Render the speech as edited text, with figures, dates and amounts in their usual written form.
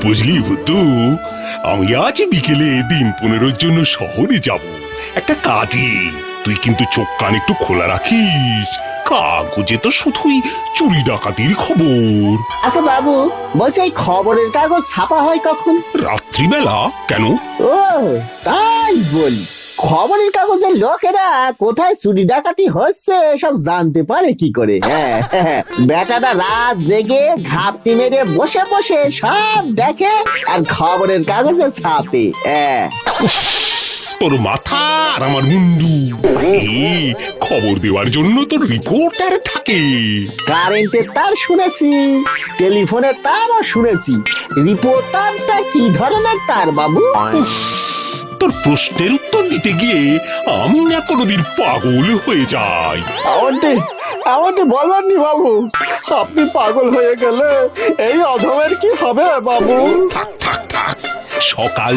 বুঝলি ভূতু, আমি আজ বিকেলে দিন 15 জন্য শহরে যাব একটা কাজে। তুই কিন্তু চোখ কান একটু খোলা রাখিস, কাগজে তো শুধুই চুরি ডাকাতির খবর। আচ্ছা বাবু, বলছে এই খবরের কাগজ ছাপা হয় কখন? রাত্রিবেলা। কেন? ও তাই বলি, খবরের কাগজের লোকেরা কোথায় চুরি ডাকাতি হচ্ছে সব জানতে পারে কি করে? হ্যাঁ, বেটাটা রাত জেগে ঘাপটি মেরে বসে বসে সব দেখে আর খবরের কাগজে ছাপে। হ্যাঁ, তোর মাথা আর আমার মুন্ডু, খবর দেওয়ার জন্য তোর রিপোর্টার থাকে। কারেন্টের তার শুনেছি, টেলিফোনের তারও শুনেছি, রিপোর্টারটা কি ধরনের তার বাবু? তোর প্রশ্নের উত্তর দিতে গিয়ে আমি না কোনোদিন পাগল হয়ে যাই। আমাকে বলবেননি বাবু, আপনি পাগল হয়ে গেলে এই অধমের কি হবে বাবু? থাক থাক থাক, সকাল